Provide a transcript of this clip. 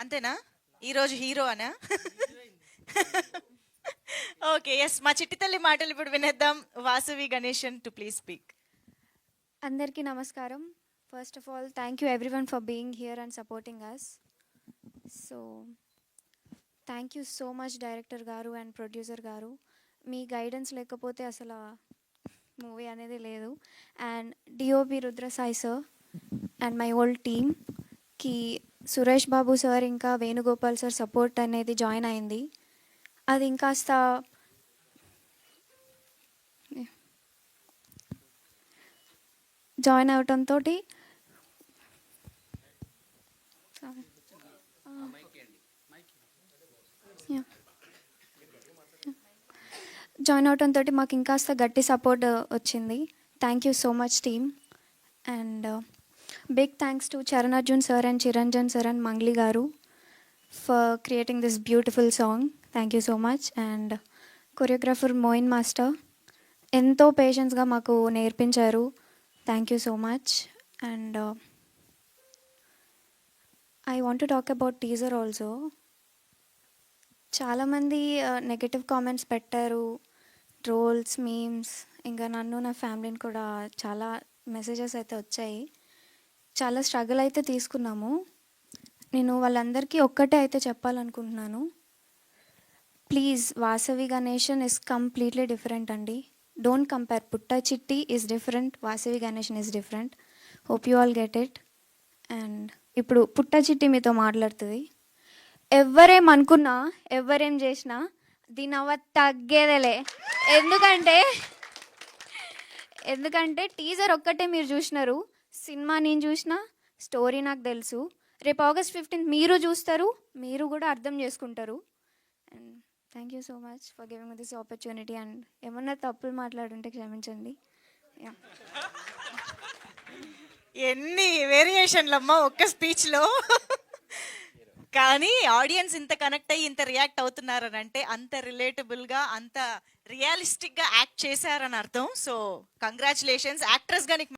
అంతేనా? ఈరోజు హీరో అనా? ఓకే. యెస్. మా చిట్టి తల్లి మాటలు ఇప్పుడు వినేద్దాం. Vasavi Ganeshan to please speak. అందరికీ నమస్కారం. First of all thank you everyone for being here and supporting us. So thank you so much director గారు అండ్ ప్రొడ్యూసర్ గారు. మీ గైడెన్స్ లేకపోతే అసలు మూవీ అనేది లేదు. And DOP Rudra Sai sir and my old టీమ్కి సురేష్ బాబు సార్ ఇంకా వేణుగోపాల్ సార్ సపోర్ట్ అనేది జాయిన్ అయింది. అది ఇంకాస్త జాయిన్ అవటంతో మాకు ఇంకాస్త గట్టి సపోర్ట్ వచ్చింది. Thank you so much team. And big thanks to Charan Arjun sir and Chiranjan sir and Mangli గారు for creating this beautiful song. Thank you so much. And choreographer Moin master ఎంతో పేషెన్స్గా మాకు నేర్పించారు. Thank you so much. And I want to talk about teaser also. చాలామంది negative comments పెట్టారు, trolls, memes, ఇంకా నన్ను నా ఫ్యామిలీని కూడా చాలా మెసేజెస్ అయితే వచ్చాయి. చాలా స్ట్రగుల్ అయితే తీసుకున్నాము. నేను వాళ్ళందరికీ ఒక్కటే అయితే చెప్పాలనుకుంటున్నాను. Please, Vasavi Ganeshan is completely different అండి. Don't compare. Putta Chitti is different, Vasavi Ganeshan is different. Hope you all get it. And ఇప్పుడు పుట్ట చిట్టి మీతో మాట్లాడుతుంది. ఎవరేమనుకున్నా, ఎవరేం చేసినా దీని అవ్వ తగ్గేదేలే. ఎందుకంటే టీజర్ ఒక్కటే మీరు చూసినారు, సినిమా నేను చూసిన, స్టోరీ నాకు తెలుసు. రేపు August 15th మీరు చూస్తారు, మీరు కూడా అర్థం చేసుకుంటారు. And thank you so much for giving this opportunity. And ఏమన్నా తప్పులు మాట్లాడుంటే క్షమించండి. ఎన్ని వేరియేషన్లమ్మా ఒక్క స్పీచ్లో. కానీ ఆడియన్స్ ఇంత కనెక్ట్ అయ్యి ఇంత రియాక్ట్ అవుతున్నారని అంటే అంత రిలేటబుల్గా, అంత రియలిస్టిక్గా యాక్ట్ చేశారని అర్థం. So congratulations. యాక్ట్రెస్గా నీకు